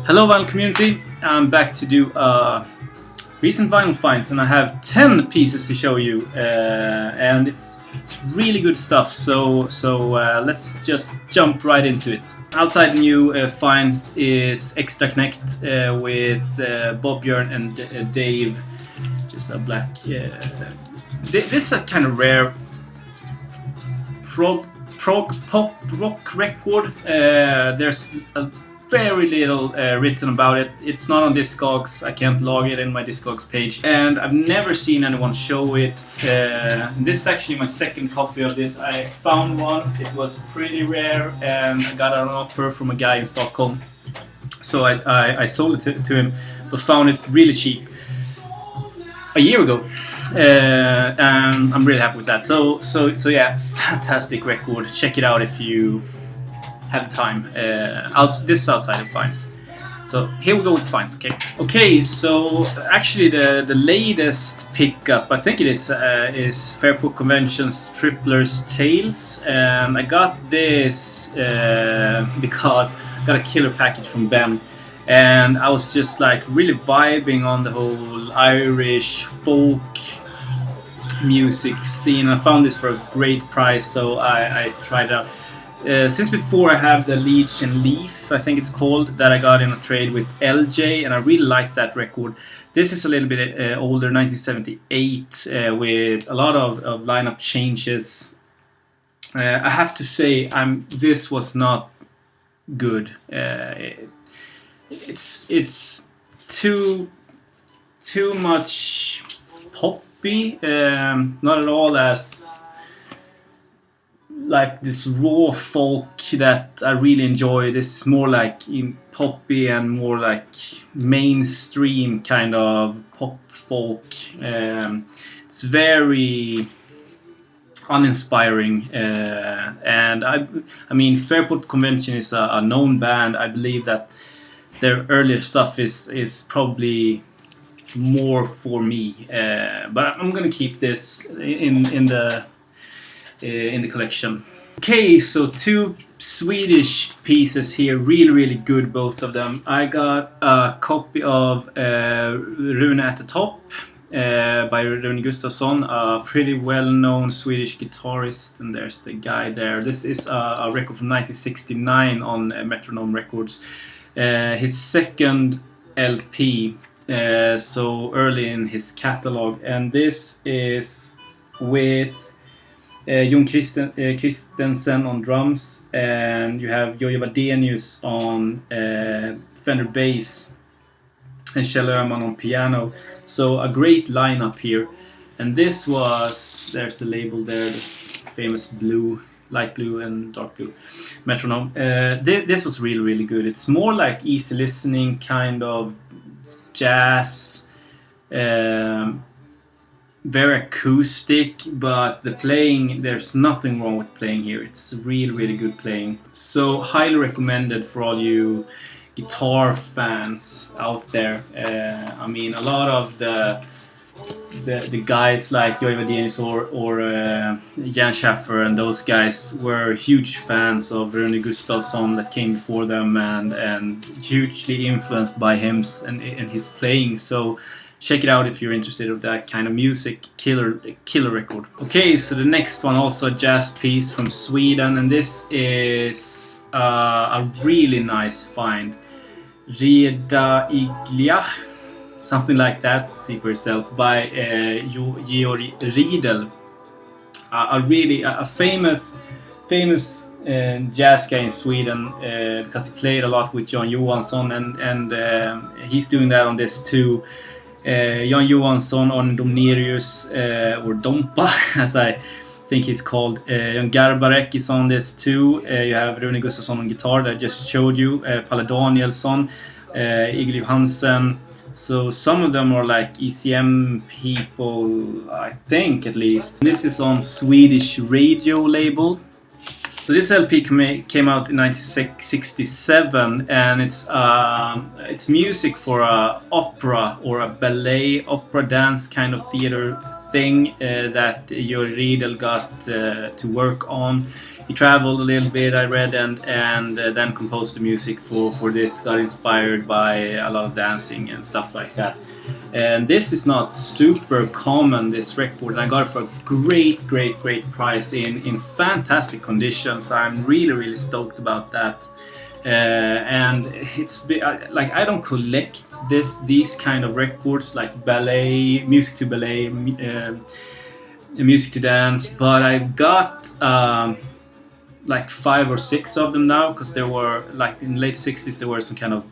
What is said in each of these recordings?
Hello vinyl community, I'm back to do recent vinyl finds, and I have 10 pieces to show you, and it's really good stuff, so let's just jump right into it. Outside the new finds is Extra Connect with Bob, Björn and Dave, just a black, this is a kind of rare prog pop rock record. There's a very little written about it. It's not on Discogs. I can't log it in my Discogs page, and I've never seen anyone show it. This is actually my second copy of this. I found one. It was pretty rare, and I got an offer from a guy in Stockholm, so I sold it to him, but found it really cheap a year ago, and I'm really happy with that. So yeah, fantastic record. Check it out if you have the time. This is outside of finds. So here we go with finds. Okay. So actually the latest pickup, I think it is Fairport Convention's Trippler's Tales, and I got this because I got a killer package from Ben, and I was just like really vibing on the whole Irish folk music scene. I found this for a great price, so I tried it out. Since before I have the Leech and Leaf, I think it's called, that I got in a trade with LJ, and I really liked that record. This is a little bit older, 1978, with a lot of lineup changes. I have to say, this was not good. It's too much poppy, not at all as like this raw folk that I really enjoy. This is more like poppy and more like mainstream kind of pop folk. It's very uninspiring, and I mean Fairport Convention is a known band. I believe that their earlier stuff is probably more for me, but I'm gonna keep this in the collection. Okay, so two Swedish pieces here, really good, both of them. I got a copy of Rune at the Top by Rune Gustafsson, a pretty well-known Swedish guitarist, and there's the guy there. This is a record from 1969 on Metronome Records, his second LP, so early in his catalog, and this is with Jon Christensen on drums, and you have Jojje Wadenius on Fender bass and Kjell Öhman on piano. So a great lineup here. And this was, there's the label there, the famous blue, light blue and dark blue Metronome. This was really good. It's more like easy listening kind of jazz, very acoustic, but the playing, there's nothing wrong with playing here. It's really good playing. So highly recommended for all you guitar fans out there. I mean, a lot of the guys like Jojje Wadenius or Jan Schaffer and those guys were huge fans of Rune Gustafsson that came before them, and hugely influenced by him and his playing. So check it out if you're interested in that kind of music. Killer record. Okay, so the next one, also a jazz piece from Sweden, and this is a really nice find. Reda Iglia, something like that, see for yourself, by Georg Riedel, a famous jazz guy in Sweden, because he played a lot with Jan Johansson, and he's doing that on this too. Jan Johansson on Domnerius, or Dompa as I think he's called. Jan Garbarek is on this too. You have Rune Gustafsson on guitar that I just showed you, Palle Danielsson, Egil Johansen. So some of them are like ECM people, I think, at least. This is on Swedish radio label. So this LP came out in 1967, and it's music for a opera or a ballet, opera dance kind of theater thing that Georg Riedel got to work on. he traveled a little bit, I read, and then composed the music for this. Got inspired by a lot of dancing and stuff like that. And this is not super common, this record, and I got it for a great price in fantastic conditions. I'm really stoked about that. And it's like, I don't collect these kind of records, like ballet, music to ballet, music to dance, but I got like 5 or 6 of them now, because there were, like, in the late 60s there were some kind of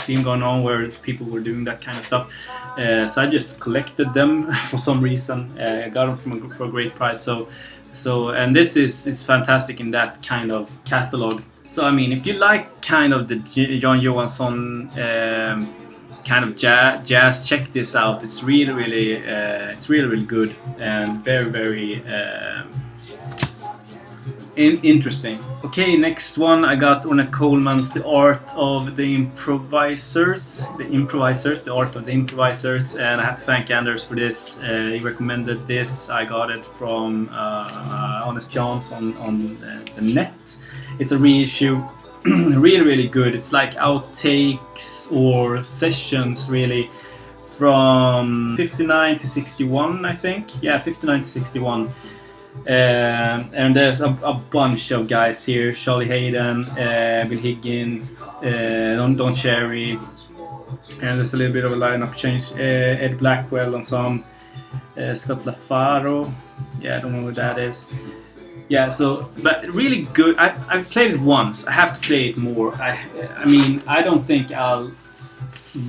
theme going on where people were doing that kind of stuff. So I just collected them for some reason. I got them for a great price. So and this is fantastic in that kind of catalog. So I mean, if you like kind of the Jan Johansson kind of jazz, check this out. It's really good and very interesting. Okay, next one I got Ornette Coleman's The Art of the Improvisers, The Art of the Improvisers, and I have to thank Anders for this. He recommended this. I got it from Honest Johns on the net. It's a reissue. really good. It's like outtakes or sessions, really, from 59 to 61, I think. Yeah, 59 to 61. And there's a bunch of guys here: Charlie Hayden, Bill Higgins, Don Cherry, and there's a little bit of a lineup change. Ed Blackwell on some, Scott LaFaro. Yeah, I don't know what that is. Yeah, so, but really good. I've played it once. I have to play it more. I mean, I don't think I'll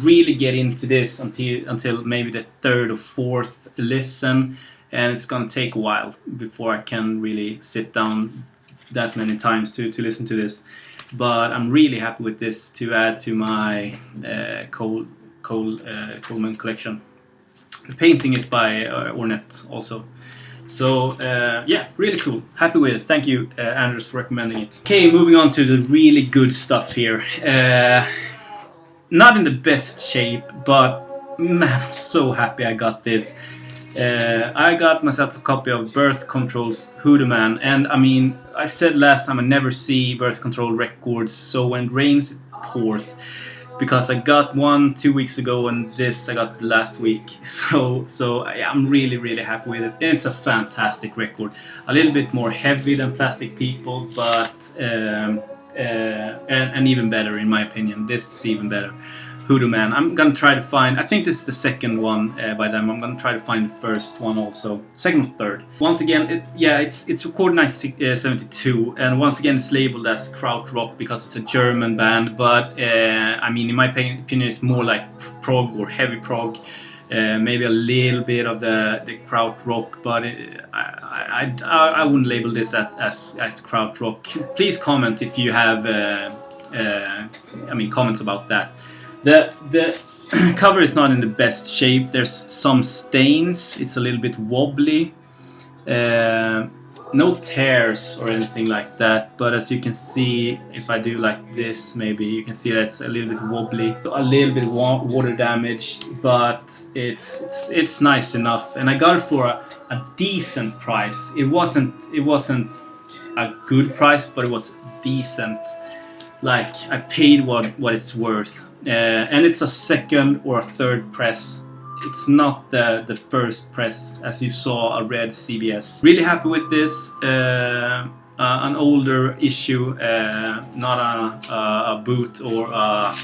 really get into this until maybe the 3rd or 4th listen, and it's gonna take a while before I can really sit down that many times to listen to this. But I'm really happy with this to add to my Coleman collection. The painting is by Ornette also. So yeah, really cool. Happy with it. Thank you, Anders, for recommending it. Okay, moving on to the really good stuff here. Not in the best shape, but man, I'm so happy I got this. I got myself a copy of Birth Control's Hoodoo Man, and I mean, I said last time I never see Birth Control records, so when it rains it pours. Because I got one 2 weeks ago, and this I got last week. So I'm really happy with it. It's a fantastic record. A little bit more heavy than Plastic People, but and even better in my opinion. This is even better. Hoodoo Man. I'm gonna try to find. I think this is the second one by them. I'm gonna try to find the first one also, second or third. Once again, it's recorded 1972, and once again it's labeled as krautrock because it's a German band. But I mean, in my opinion, it's more like prog or heavy prog. Maybe a little bit of the krautrock, but I wouldn't label this as krautrock. Please comment if you have comments about that. The cover is not in the best shape. There's some stains. It's a little bit wobbly. No tears or anything like that. But as you can see, if I do like this, maybe you can see that it's a little bit wobbly, a little bit water damage. But it's nice enough, and I got it for a decent price. It wasn't a good price, but it was decent. Like, I paid what it's worth. And it's a second or a third press. It's not the first press, as you saw a red CBS. Really happy with this. An older issue, not a boot or a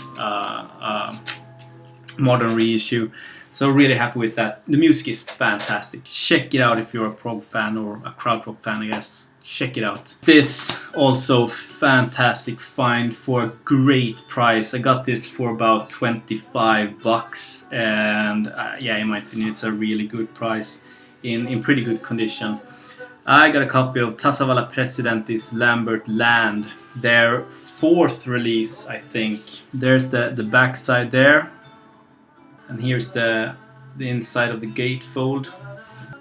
modern reissue. So really happy with that. The music is fantastic. Check it out if you're a prog fan or a krautrock fan, I guess. Check it out. This also fantastic find for a great price. I got this for about $25, and yeah, in my opinion, it's a really good price in pretty good condition. I got a copy of Tassavalle President's Lambert Land, their 4th release, I think. There's the back side there, and here's the inside of the gatefold.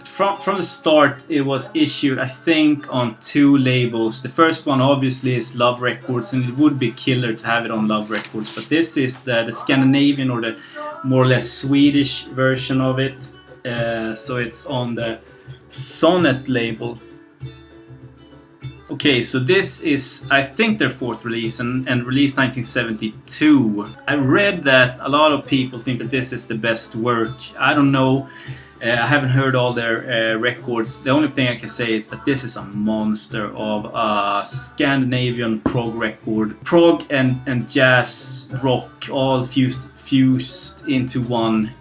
From the start, it was issued, I think, on 2 labels. The first one obviously is Love Records, and it would be killer to have it on Love Records. But this is the Scandinavian, or the more or less Swedish version of it. So it's on the Sonnet label. Okay, so this is, I think, their fourth release and released 1972. I read that a lot of people think that this is the best work. I don't know. I haven't heard all their records. The only thing I can say is that this is a monster of a Scandinavian prog record. Prog and jazz rock all fused into one.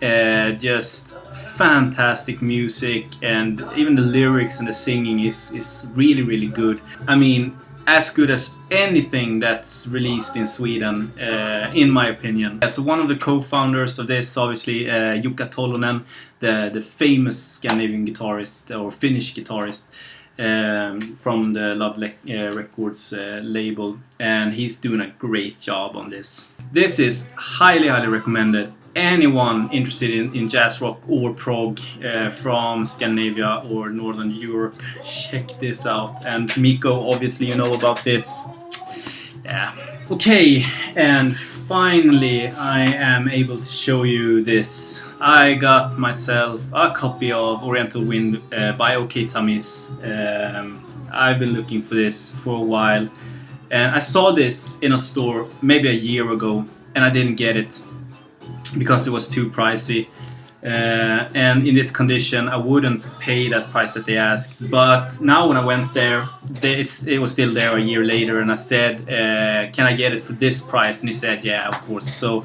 Just fantastic music, and even the lyrics and the singing is really, really good. I mean, as good as anything that's released in Sweden, in my opinion. So one of the co-founders of this, obviously, Jukka Tolonen, the famous Scandinavian guitarist or Finnish guitarist from the Love Records label, and he's doing a great job on this. This is highly, highly recommended. Anyone interested in jazz rock or prog from Scandinavia or Northern Europe, check this out. And Mikko, obviously you know about this. Yeah. Okay, and finally I am able to show you this. I got myself a copy of Oriental Wind by OK Tamis. I've been looking for this for a while, and I saw this in a store maybe a year ago, and I didn't get it because it was too pricey, and in this condition I wouldn't pay that price that they asked. But now when I went there, it was still there a year later, and I said, can I get it for this price? And he said, yeah, of course. So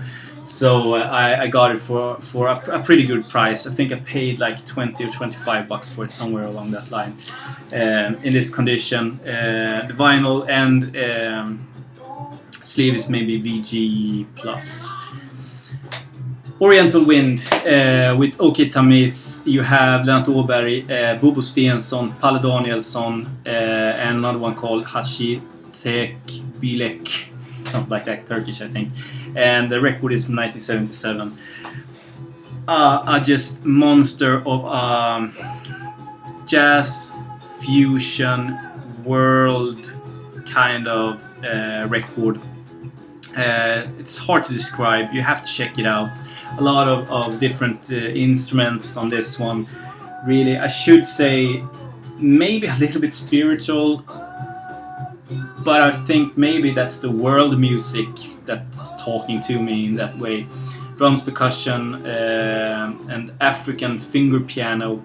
I got it for a pretty good price. I think I paid like 20 or $25 for it, somewhere along that line. In this condition, the vinyl and sleeve is maybe VG plus. Oriental Wind with OK Tamis. You have Lennart Åberg, Bobo Stensson, Palle Danielsson, and another one called Hachi Tek Bilek, something like that, Turkish I think. And the record is from 1977. A just monster of jazz fusion world kind of record. It's hard to describe. You have to check it out. A lot of different instruments on this one. Really, I should say maybe a little bit spiritual, but I think maybe that's the world music that's talking to me in that way. Drums, percussion, and African finger piano,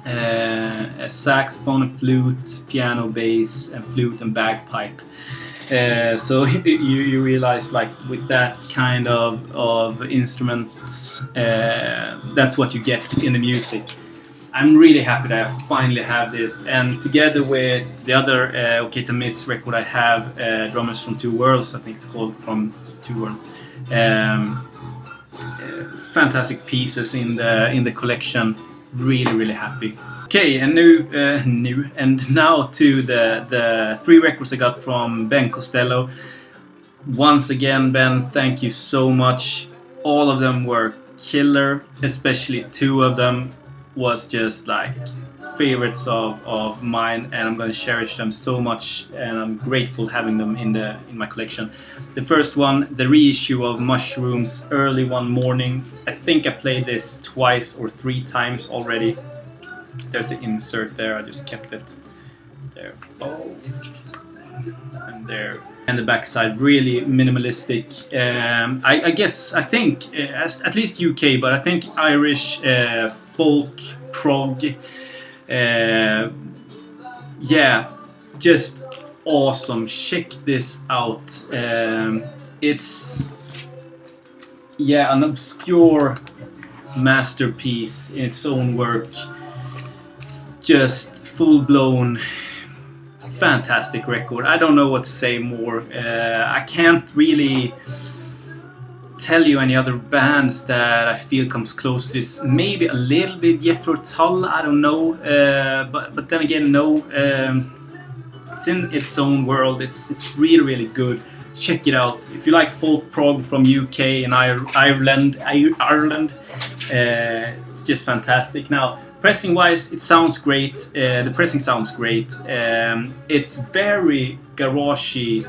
a saxophone and flute, piano, bass, and flute and bagpipe. So you realize, like, with that kind of instruments, that's what you get in the music. I'm really happy that I finally have this, and together with the other OK Tamis record I have, Drummers from Two Worlds, I think it's called, From Two Worlds. Fantastic pieces in the collection. Really happy. Okay, and now to the three records I got from Ben Costello. Once again, Ben, thank you so much. All of them were killer, especially two of them was just like favorites of mine, and I'm going to cherish them so much, and I'm grateful having them in my collection. The first one, the reissue of Mushrooms, Early One Morning. I think I played this twice or three times already. There's the insert there, I just kept it there. Oh, and there. And the backside, really minimalistic. I think at least UK, but I think Irish folk prog. Yeah, just awesome. Check this out. It's an obscure masterpiece in its own work. Just full-blown fantastic record. I don't know what to say more. I can't really tell you any other bands that I feel comes close to this. Maybe a little bit Jethro Tull, I don't know, but then again, no. It's in its own world. It's really good. Check it out if you like folk prog from UK and Ireland. It's just fantastic. Now, pressing wise, it sounds great. The pressing sounds great. It's very garagey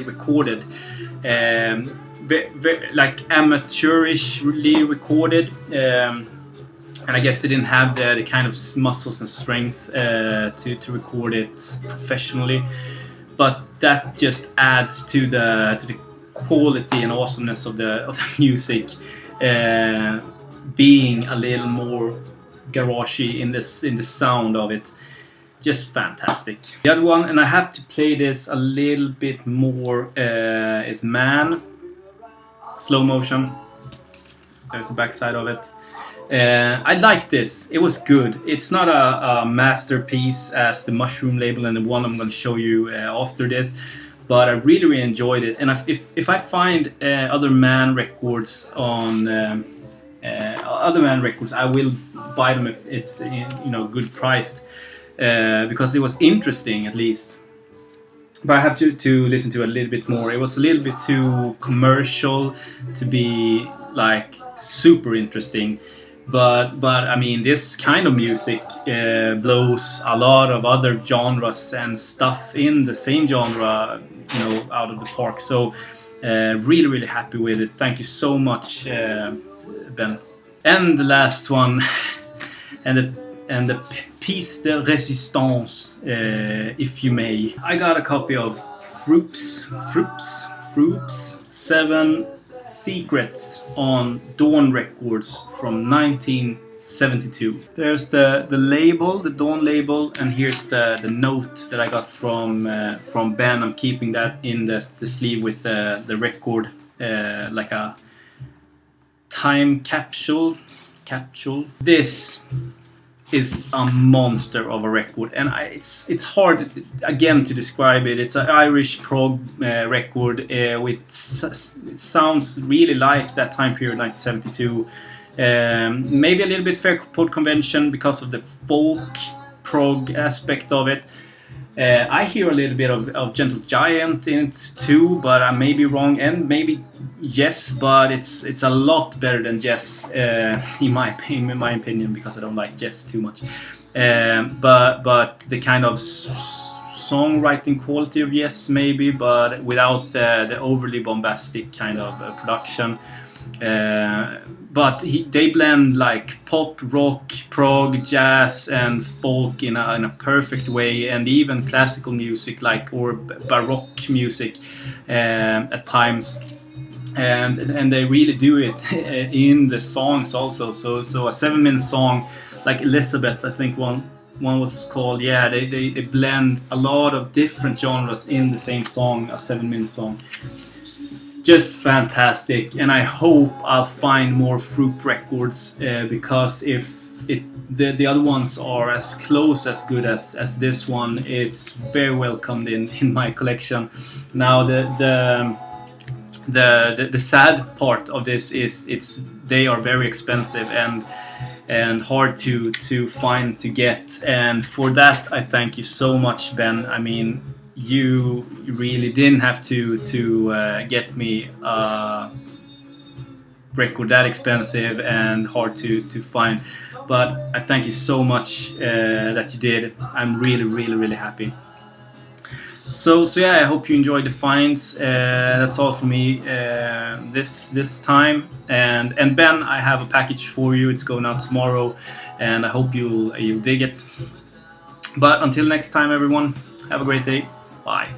recorded. Very, like amateurishly recorded. and I guess they didn't have the kind of muscles and strength to record it professionally. But that just adds to the quality and awesomeness of the music, being a little more garagey in the sound of it. Just fantastic. The other one, and I have to play this a little bit more, is Man. Slow motion. There's the backside of it. I like this. It was good. It's not a masterpiece as the Mushroom label and the one I'm going to show you after this, but I really enjoyed it. And if I find other Man records on other Man records, I will buy them if it's good priced, because it was interesting at least. But I have to listen to it a little bit more. It was a little bit too commercial to be like super interesting. But I mean, this kind of music blows a lot of other genres and stuff in the same genre, out of the park. So really happy with it. Thank you so much, Ben. And the last one, and the piece de résistance, if you may. I got a copy of Froops 7 Secrets on Dawn Records from 1972. There's the label, the Dawn label, and here's the note that I got from Ben. I'm keeping that in the sleeve with the record, like a time capsule. This is a monster of a record, and it's hard again to describe it. It's an Irish prog record with it sounds really like that time period, 1972. Maybe a little bit fair chord convention because of the folk prog aspect of it. I hear a little bit of Gentle Giant in it too, but I may be wrong, and maybe yes, but it's a lot better than Yes, in my opinion, because I don't like Yes too much. But the kind of songwriting quality of Yes maybe, but without the overly bombastic kind of production. But they blend like pop, rock, prog, jazz, and folk in a perfect way, and even classical music, or baroque music at times, and they really do it in the songs also. So a 7-minute song like Elizabeth, I think one was called. Yeah, they blend a lot of different genres in the same song, a 7-minute song. Just fantastic, and I hope I'll find more Fruit records, because if the other ones are as close as good as this one, it's very welcomed in my collection. Now the sad part of this is they are very expensive and hard to find, to get, and for that I thank you so much, Ben. I mean, you really didn't have to get me a record that expensive and hard to find, but I thank you so much that you did. I'm really happy. So yeah, I hope you enjoyed the finds. That's all for me this time. And Ben, I have a package for you. It's going out tomorrow, and I hope you'll dig it. But until next time, everyone, have a great day. Bye.